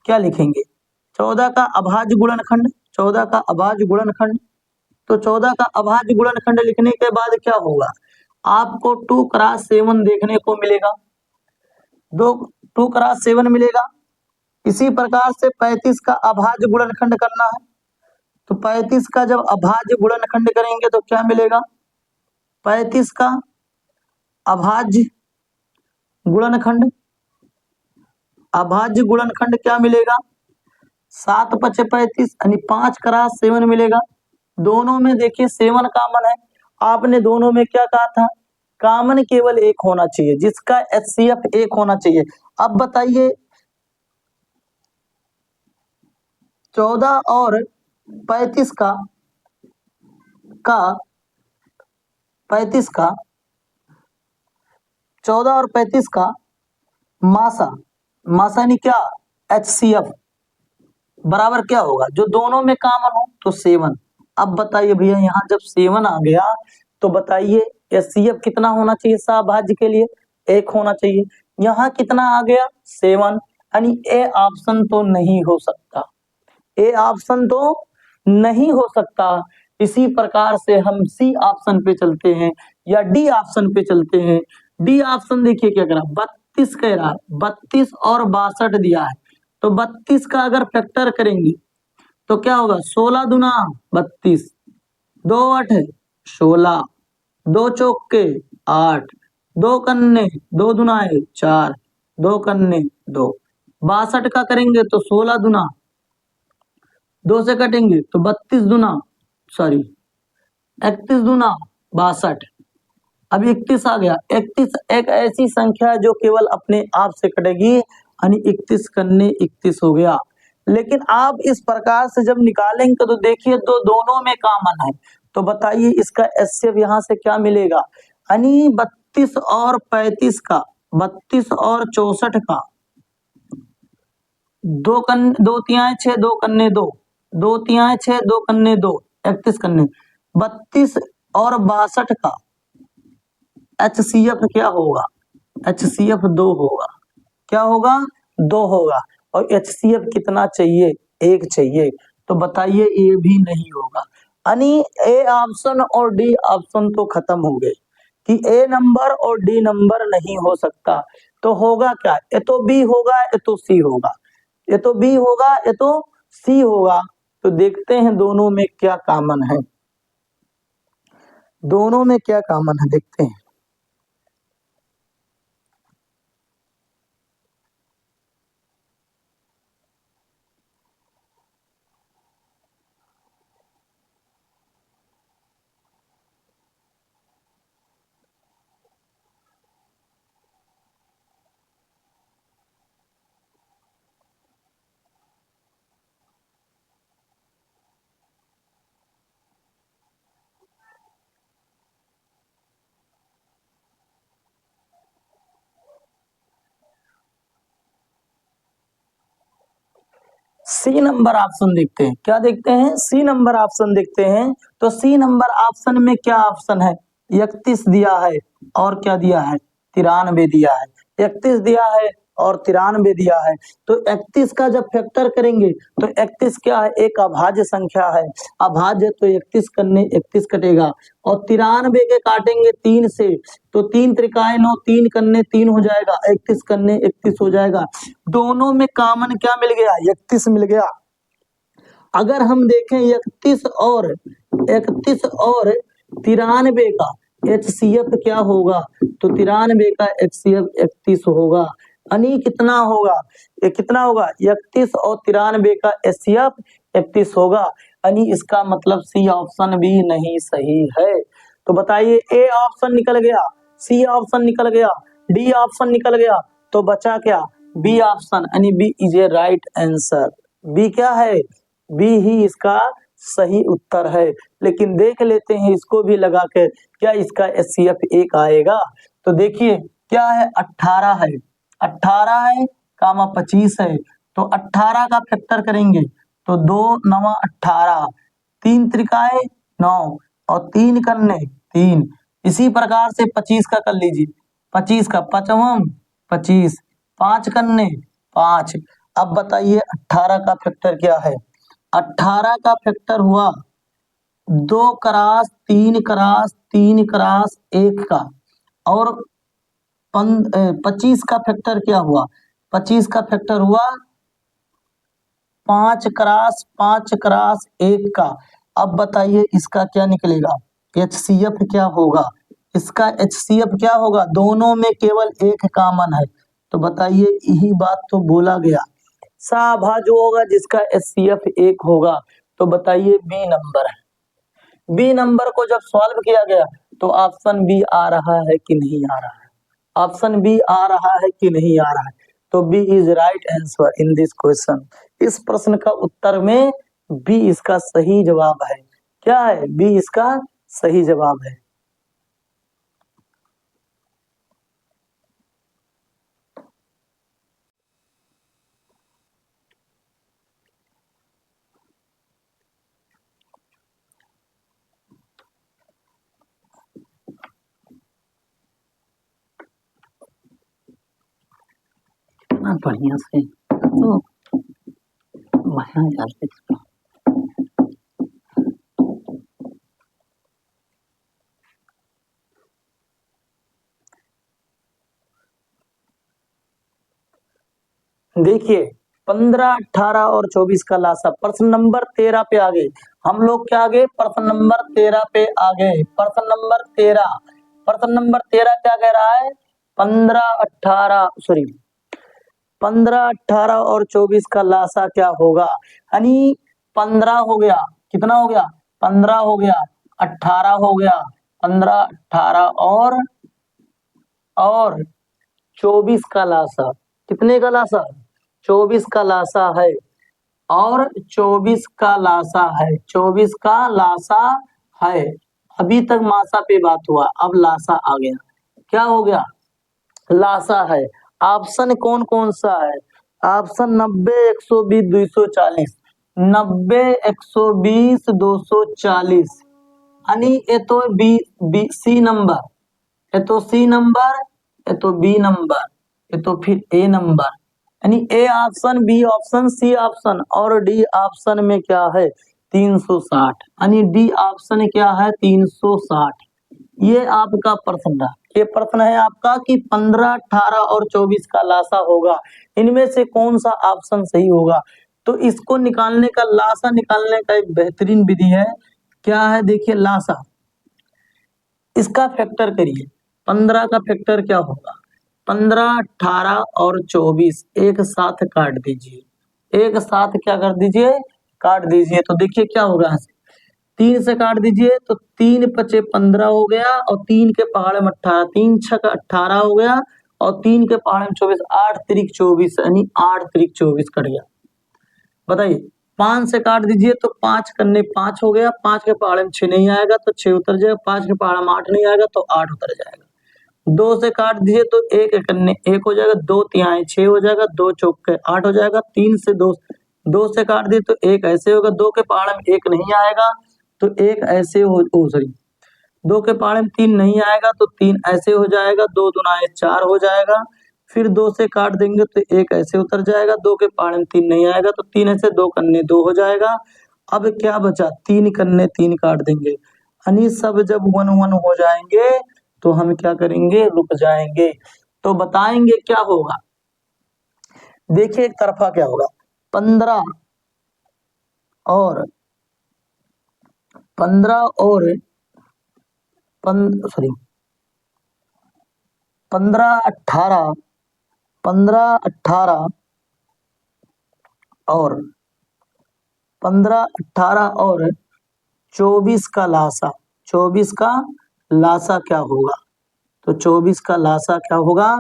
क्या लिखेंगे? 14 का अभाज्य गुणनखंड, 14 का अभाज्य गुणनखंड। तो 14 का अभाज्य गुणनखंड लिखने के बाद क्या होगा? आपको 2x7 देखने को मिलेगा, 2x7 मिलेगा। इसी प्रकार से 35 का अभाज्य गुणनखंड करना है, तो 35 का जब अभाज्य गुणनखंड करेंगे तो क्या मिलेगा? 35 का अभाज्य गुणनखंड, अभाज्य गुणनखंड क्या मिलेगा? 7 × 35 यानी 5x7 मिलेगा। दोनों में देखिए 7 कॉमन है। आपने दोनों में क्या कहा था? कॉमन केवल एक होना चाहिए, जिसका एचसीएफ 1 होना चाहिए। अब बताइए 14 और 35 का 14 और 35 का मासा यानी क्या? एचसीएफ बराबर क्या होगा? जो दोनों में कॉमन हो तो 7। अब बताइए भैया यहाँ जब 7 आ गया तो बताइए एचसीएफ कितना होना चाहिए? अभाज्य के लिए 1 होना चाहिए। यहाँ कितना आ गया? 7, यानी ए ऑप्शन तो नहीं हो सकता, ए ऑप्शन तो नहीं हो सकता। इसी प्रकार से हम सी ऑप्शन पे चलते हैं या डी ऑप्शन पे चलते हैं। डी ऑप्शन देखिए क्या कह रहा है? 32 कह रहा है, 32 और 62 दिया है। तो 32 का अगर फैक्टर करेंगे तो क्या होगा? 16 दूना 32, 2 8 16, 2 चौके 8, 2 कन्ने 2 दुनाए 4, 2 कन्ने 2। 62 का करेंगे तो 16 दूना 2 से कटेंगे तो 32 दूना सॉरी 31 दूना 62। अभी 31 आ गया। 31 एक ऐसी संख्या है जो केवल अपने आप से कटेगी, यानी 31 कन्ने 31 हो गया। लेकिन आप इस प्रकार से जब निकालेंगे तो देखिए तो दोनों में कॉमन है, तो बताइए इसका एचसीएफ यहाँ से क्या मिलेगा, यानी 32 और 35 का, 32 और 64 का, दो तिहाई 6, 2 कन्ने 2, 2 तिहाई 6, 2 कन्ने 2, 31 कन्ने। 32 और 62 का एचसीएफ क्या होगा, एचसीएफ 2 होगा। क्या होगा, 2 होगा। और एचसीएफ कितना चाहिए, 1 चाहिए। तो बताइए ये भी नहीं होगा, यानी ए ऑप्शन और डी ऑप्शन तो खत्म हो गए कि ए नंबर और डी नंबर नहीं हो सकता। तो होगा क्या, ये तो बी होगा, ये तो सी होगा, ये तो बी होगा, ये तो सी होगा। तो देखते हैं दोनों में क्या कॉमन है, दोनों में क्या कॉमन है देखते हैं। सी नंबर ऑप्शन देखते हैं, क्या देखते हैं, सी नंबर ऑप्शन देखते हैं। तो सी नंबर ऑप्शन में क्या ऑप्शन है, 31 दिया है और क्या दिया है, 93 दिया है। 31 दिया है और 93 दिया है। तो 31 का जब फैक्टर करेंगे तो 31 क्या है, एक अभाज्य संख्या है, अभाज्य, तो 31 कन्ने 31 कटेगा। और 93 के काटेंगे 3 से, तो 3 त्रिकाएं 9, 3 कन्ने 3 हो जाएगा, 31 कन्ने 31 हो जाएगा। दोनों में कॉमन क्या मिल गया, 31 मिल गया। अगर हम देखें 31 और 93 का एचसीएफ क्या होगा, तो 93 का एचसीएफ 31 होगा, यानी कितना होगा, ये कितना होगा, 31 और 93 का एचसीएफ 31 होगा, यानी इसका मतलब सी ऑप्शन भी नहीं सही है। तो बताइए ए ऑप्शन निकल गया, सी ऑप्शन निकल गया, डी ऑप्शन निकल गया, तो बचा क्या, बी ऑप्शन, यानी B is a right answer. B क्या है, बी ही इसका सही उत्तर है। लेकिन देख लेते हैं इसको भी लगा कर, क्या इसका एचसीएफ 1 आएगा। तो देखिए क्या है, 18 है, 18 है कामा 25 है। तो 18 का फैक्टर करेंगे तो 2 9 18, 3 त्रिकाए 9 और 3 कन्ने 3। इसी प्रकार से 25 का कर लीजिए, 25 का पचवम 25, 5 कन्ने 5। अब बताइए 18 का फैक्टर क्या है, 18 का फैक्टर हुआ 2 क्रॉस 3 क्रॉस 3 क्रॉस 1 का, और 25 का फैक्टर क्या हुआ, 25 का फैक्टर हुआ 5 क्रॉस 5 क्रॉस 1 का। अब बताइए इसका क्या निकलेगा, एचसीएफ क्या होगा, इसका एचसीएफ क्या होगा, दोनों में केवल एक कॉमन है। तो बताइए यही बात तो बोला गया, साभा जो होगा जिसका एचसीएफ 1 होगा। तो बताइए बी नंबर है। बी नंबर को जब सॉल्व किया गया तो ऑप्शन बी आ रहा है कि नहीं आ रहा है, ऑप्शन बी आ रहा है कि नहीं आ रहा है। तो B is right answer in this question. इस प्रश्न का उत्तर में बी इसका सही जवाब है। क्या है, बी इसका सही जवाब है। कितना बढ़िया से तो वहाँ जाते देखिए 15, 18 और 24 का लासा, प्रश्न नंबर 13 पे आ गए हम लोग, क्या आ गए, प्रश्न नंबर 13 पे आ गए। प्रश्न नंबर 13, प्रश्न नंबर 13 क्या कह रहा है, 15, 18 सॉरी 15, 18 और 24 का लासा क्या होगा, यानी 15 हो गया, कितना हो गया 15 हो गया, 18 हो गया, 15 18 और 24 का लासा। कितने का लासा? 24 का लासा है, और 24 का लासा है, 24 का लासा है। अभी तक मासा पे बात हुआ, अब लासा आ गया। क्या हो गया? लासा है। ऑप्शन कौन कौन सा है? ऑप्शन 90 120 240। 90 120 240, यानी ये तो बी सी नंबर, ये तो सी नंबर, ये तो बी नंबर, ये तो फिर ए नंबर, यानी A option, B option, C option और डी ऑप्शन में क्या है? 360, यानी डी ऑप्शन क्या है? 360। ये आपका प्रश्न रहा। ये प्रश्न है आपका कि 15 18 और 24 का लासा होगा, इनमें से कौन सा ऑप्शन सही होगा? तो इसको निकालने का, लासा निकालने का एक बेहतरीन विधि है। क्या है? देखिए लासा, इसका फैक्टर करिए। 15 का फैक्टर क्या होगा? 15 18 और 24 एक साथ काट दीजिए, एक साथ क्या कर दीजिए? काट दीजिए। तो देखिए क्या होगा, यहाँ से 3 से काट दीजिए तो 3 पचे 15 हो गया, और 3 के पहाड़े में 18, 3 छक 18 हो गया, और 3 के पहाड़े में 24, 8 त्रिक 24, यानी 8 त्रिक 24 कट गया। बताइए, 5 से काट दीजिए तो 5 कन्ने 5 हो गया, 5 के पहाड़े में 6 नहीं आएगा तो 6 उतर जाएगा, 5 के पहाड़े में 8 नहीं आएगा तो 8 उतर जाएगा। 2 से काट दीजिए तो 1 कन्ने 1 हो जाएगा, 2 तिहाई 6 हो जाएगा, 2 चौके 8 हो जाएगा। 3 से 2 से काट दिए तो 1 ऐसे होगा, 2 के पहाड़े में 1 नहीं आएगा तो 1 ऐसे हो, सॉरी 2 के पहाड़े में 3 नहीं आएगा तो 3 ऐसे हो जाएगा, 2 दुनाए 4 हो जाएगा। फिर 2 से काट देंगे तो 1 ऐसे उतर जाएगा, 2 के पहाड़े में 3 नहीं आएगा तो 3 ऐसे, 2 कन्ने 2 हो जाएगा। अब क्या बचा? 3 कन्ने 3 काट देंगे, यानी सब जब 1 1 हो जाएंगे तो हम क्या करेंगे? रुक जाएंगे। तो बताएंगे क्या होगा। देखिए एक तरफा क्या होगा, 15 और 15 18 और 24 का लासा, 24 का लासा क्या होगा? तो 24 का लासा क्या होगा?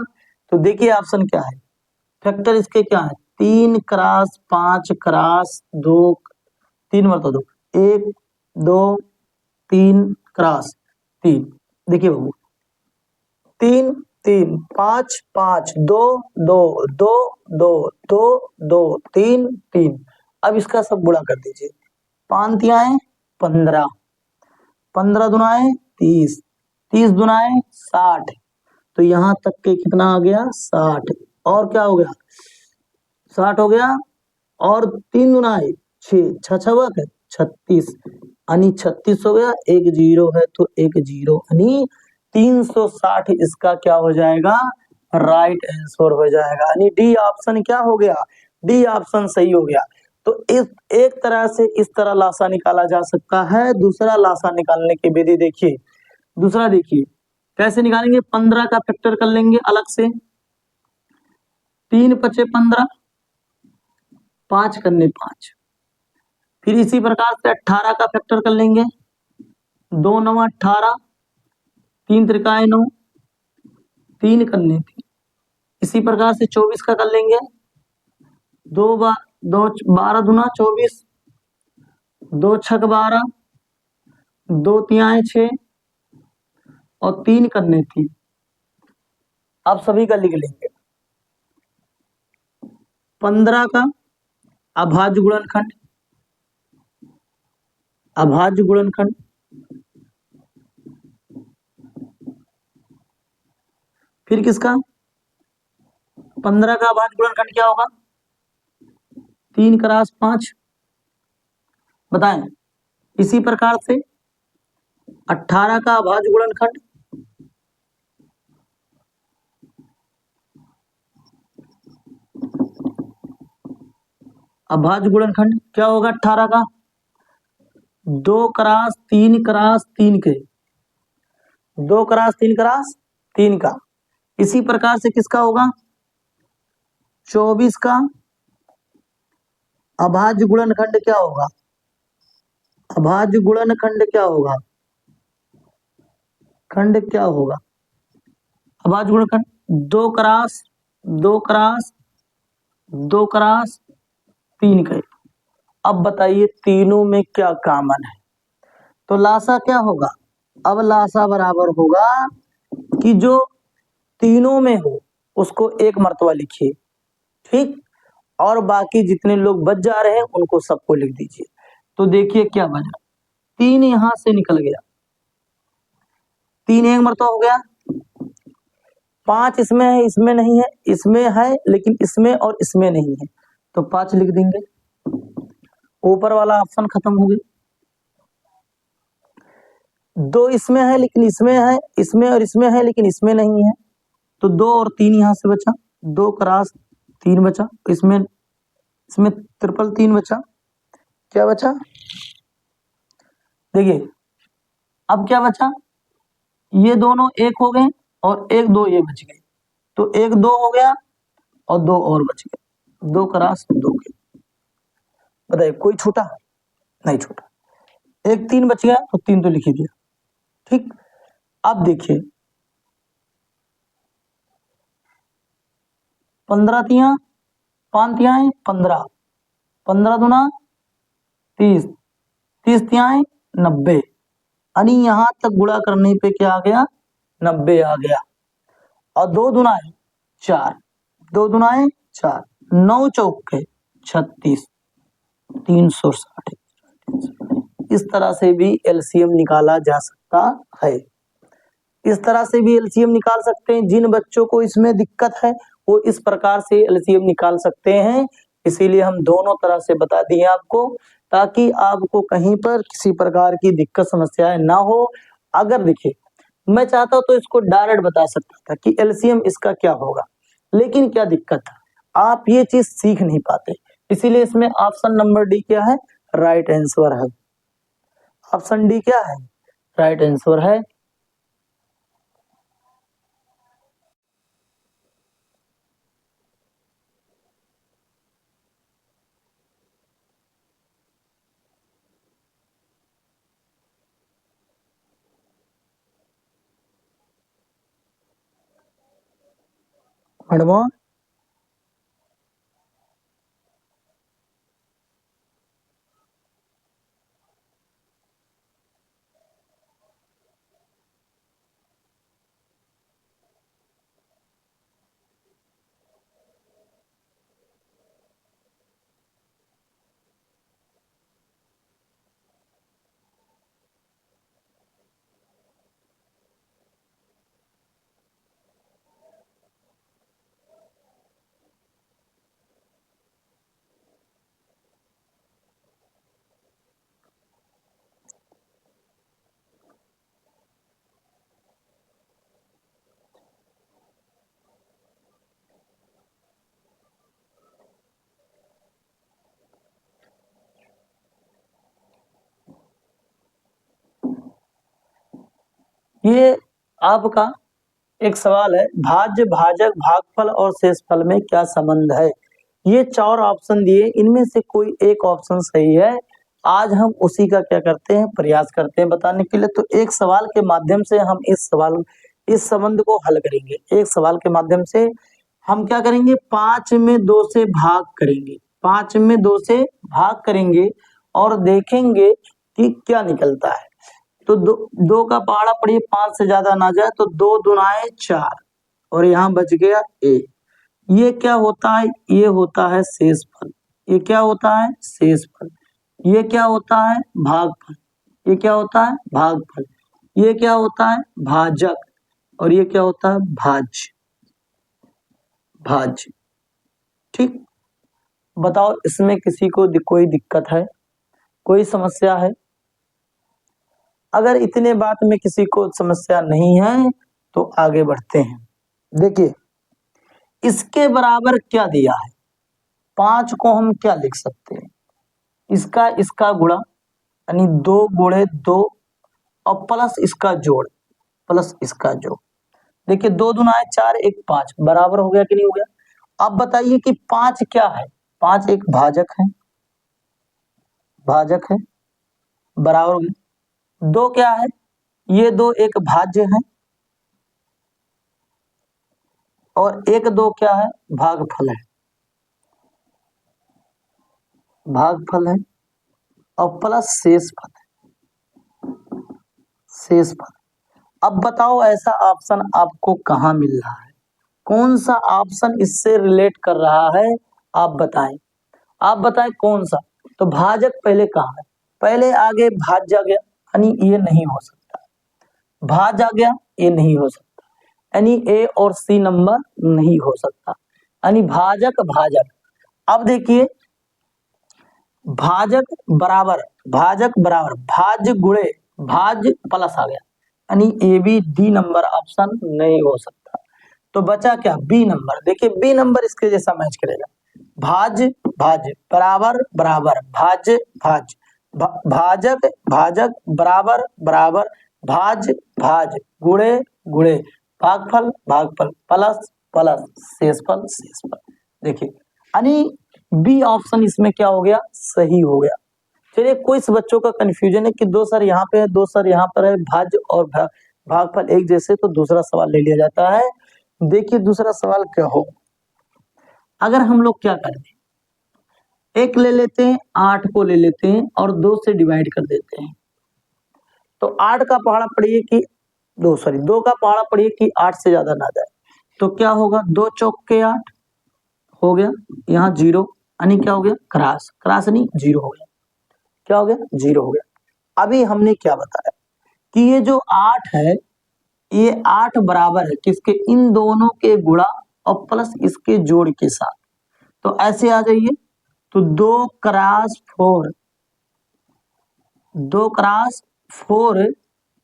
तो देखिए ऑप्शन क्या है, फैक्टर इसके क्या है? 3 क्रॉस 5 क्रॉस 2, 3 मरता 2, 1 2 3 क्रॉस 3। देखिए बाबू, 3 3 5 5 2 2 2 2 2 2 3 3। अब इसका सब गुणा कर दीजिए। 5 तिहाई 15, 15 दुनाए 30, 30 दुनाए 60, तो यहाँ तक के कितना आ गया? 60। और क्या हो गया? 60 हो गया, और 3 दुनाए 6, 6 छक 36, यानी 36 हो गया। एक जीरो है तो एक जीरो, यानी 360 इसका क्या हो जाएगा? राइट आंसर हो जाएगा, यानी डी ऑप्शन क्या हो गया? डी ऑप्शन सही हो गया। तो इस एक तरह से इस तरह लासा निकाला जा सकता है। दूसरा लासा निकालने की विधि देखिए, दूसरा देखिए कैसे निकालेंगे। 15 का फैक्टर कर लेंगे अलग से, 3 पचे 15, 5 करने 5। फिर इसी प्रकार से 18 का फैक्टर कर लेंगे, 2 9 18, 3 त्रिकाय 9, 3 करने 3। इसी प्रकार से 24 का कर लेंगे, 2 12 दुना 24, 2 छक 12, 2 तिहाई 6 और 3 करने 3। आप सभी का लिख लेंगे। 15 का अभाज्य गुणनखंड, अभाज्य गुणनखंड, फिर किसका? 15 का अभाज्य गुणनखंड क्या होगा? 3 क्रॉस 5। बताएं। इसी प्रकार से 18 का अभाज्य गुणनखंड, अभाज्य गुणनखंड क्या होगा 18 का? 2 क्रॉस 3 क्रॉस 3 के, 2 क्रॉस 3 क्रॉस 3 का। इसी प्रकार से किसका होगा? 24 का अभाज्य गुणनखंड क्या होगा? अभाज्य गुणनखंड क्या होगा, खंड क्या होगा, अभाज्य गुणनखंड 2 क्रॉस 2 क्रॉस 2 क्रॉस 3 का। अब बताइए तीनों में क्या कॉमन है, तो लासा क्या होगा, अब लासा बराबर होगा कि जो तीनों में हो उसको एक मर्तबा लिखिए, ठीक, और बाकी जितने लोग बच जा रहे हैं उनको सबको लिख दीजिए। तो देखिए क्या बना, 3 यहां से निकल गया, 3 एक मर्तबा हो गया, 5 इसमें है, इसमें नहीं है, इसमें है लेकिन इसमें और इसमें नहीं है, तो 5 लिख देंगे, ऊपर वाला ऑप्शन खत्म हो गया। 2 इसमें है लेकिन इसमें है, इसमें और इसमें है लेकिन इसमें नहीं है, तो 2 और 3 यहां से बचा, 2 क्रॉस 3 बचा, इसमें इसमें 3 बचा, क्या बचा, देखिए अब क्या बचा, ये दोनों एक हो गए और 1 2 ये बच गए, तो 1 2 हो गया और 2 और बच गए, 2 क्रॉस 2 के। बताइए कोई छूटा, नहीं छूटा, 1 3 बच गया तो 3 तो लिख ही दिया, ठीक। अब देखिए 15 तिया 5 तियाएं 15, 15 दूना 30, 30 तियाएं 90, यानी यहां तक गुणा करने पे क्या आ गया, 90 आ गया, और 2 दुनाए 4, 2 दुनाए 4, 9 चौके 36, 360। इस तरह से भी एलसीएम निकाला जा सकता है, इस तरह से भी एलसीएम निकाल सकते हैं। जिन बच्चों को इसमें दिक्कत है वो इस प्रकार से एलसीएम निकाल सकते हैं, इसीलिए हम दोनों तरह से बता दिए आपको, ताकि आपको कहीं पर किसी प्रकार की दिक्कत समस्याएं ना हो। अगर देखिए मैं चाहता हूं तो इसको डायरेक्ट बता सकता था कि एलसीएम इसका क्या होगा, लेकिन क्या दिक्कत है, आप ये चीज सीख नहीं पाते, इसीलिए इसमें ऑप्शन नंबर डी क्या है, राइट आंसर है, ऑप्शन डी क्या है, राइट आंसर है। मैडम ये आपका एक सवाल है, भाज्य भाजक भागफल और शेषफल में क्या संबंध है। ये 4 ऑप्शन दिए, इनमें से कोई एक ऑप्शन सही है। आज हम उसी का क्या करते हैं, प्रयास करते हैं बताने के लिए। तो एक सवाल के माध्यम से हम इस संबंध को हल करेंगे। एक सवाल के माध्यम से हम क्या करेंगे, 5 में 2 से भाग करेंगे, 5 में 2 से भाग करेंगे और देखेंगे कि क्या निकलता है। तो 2 का पहाड़ा पढ़िए, 5 से ज्यादा ना जाए, तो 2 दुनाए 4 और यहाँ बच गया 1। ये क्या होता है, ये होता है शेषफल, ये क्या होता है, शेषफल। ये क्या होता है, भागफल, ये क्या होता है, भागफल। ये क्या होता है, भाजक, और ये क्या होता है, भाज्य, भाज्य, ठीक। बताओ इसमें किसी को कोई दिक्कत है, कोई समस्या है। अगर इतने बात में किसी को समस्या नहीं है तो आगे बढ़ते हैं। देखिए इसके बराबर क्या दिया है, 5 को हम क्या लिख सकते हैं, इसका गुणा, यानी 2 गुणे 2 और प्लस इसका जोड़, प्लस इसका जोड़। देखिए 2 दुनाए 4 1 5 बराबर हो गया कि नहीं हो गया। अब बताइए कि 5 क्या है, 5 एक भाजक है, भाजक है। बराबर हो गया। दो क्या है, ये दो एक भाज्य है और एक दो क्या है, भागफल है, भागफल है और प्लस शेषफल है, शेषफल। अब बताओ ऐसा ऑप्शन आपको कहाँ मिल रहा है, कौन सा ऑप्शन इससे रिलेट कर रहा है, आप बताएं, आप बताएं कौन सा। तो भाजक पहले कहाँ है, पहले आगे भाज्य आ गया, यानी ये नहीं हो सकता, भाज आ गया, ये नहीं हो सकता, यानी ए और सी नंबर नहीं हो सकता, यानी भाजक भाजक। अब देखिए भाजक बराबर भाज्य गुणे भाज्य प्लस आ गया, यानी A B D number option नहीं हो सकता। तो बचा क्या, बी नंबर। देखिए बी नंबर इसके जैसा मैच करेगा, भाज्य भाज्य बराबर बराबर भाज्य भाज्य भाजक भाजक बराबर बराबर भाज्य भाज्य गुणे गुणे भागफल भागफल प्लस प्लस शेषफल शेषफल। देखिए यानी बी ऑप्शन इसमें क्या हो गया, सही हो गया। चलिए कुछ बच्चों का कंफ्यूजन है कि दो सर यहाँ पे है, दो सर यहाँ पर है, भाज्य और भागफल एक जैसे, तो दूसरा सवाल ले लिया जाता है। देखिए दूसरा सवाल क्या हो, अगर हम लोग क्या कर दें, एक ले लेते हैं, 8 को ले लेते हैं और 2 से डिवाइड कर देते हैं। तो 8 का पहाड़ा पढ़िए कि 2 का पहाड़ा पढ़िए कि 8 से ज्यादा ना जाए। तो क्या होगा, 2 चौक के 8 हो गया, यहाँ 0, यानी क्या हो गया, क्रॉस क्रॉस नहीं 0 हो गया, क्या हो गया, 0 हो गया। अभी हमने क्या बताया कि ये जो 8 है, ये 8 बराबर है किसके, इन दोनों के गुणा और प्लस इसके जोड़ के साथ। तो ऐसे आ जाइए, तो 2 क्रॉस 4, 2 क्रॉस 4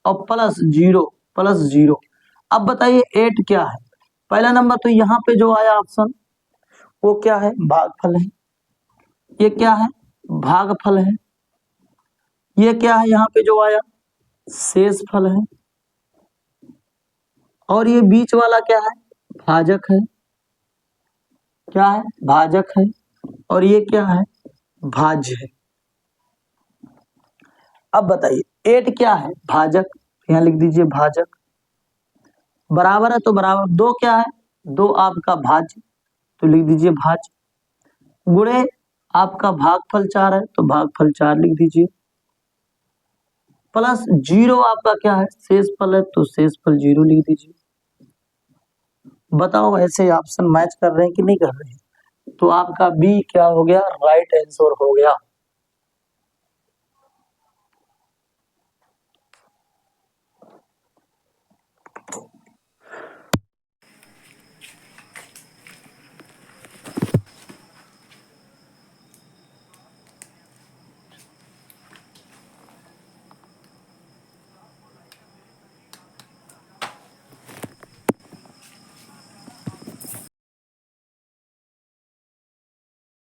और प्लस 0 प्लस 0। अब बताइए 8 क्या है, पहला नंबर तो यहाँ पे जो आया ऑप्शन वो क्या है, भागफल है, ये क्या है, भागफल है, ये क्या है यहाँ पे जो आया, शेषफल है, और ये बीच वाला क्या है, भाजक है, क्या है, भाजक है, और ये क्या है, भाज्य है। अब बताइए 8 क्या है, भाजक, यहाँ लिख दीजिए भाजक, बराबर है तो बराबर, 2 क्या है, 2 आपका भाज्य, तो लिख दीजिए भाज्य, गुणे आपका भागफल 4 है तो भागफल 4 लिख दीजिए, प्लस 0 आपका क्या है, शेषफल है तो शेषफल 0 लिख दीजिए। बताओ ऐसे ऑप्शन मैच कर रहे हैं कि नहीं कर रहे हैं। तो आपका बी क्या हो गया, राइट आंसर हो गया।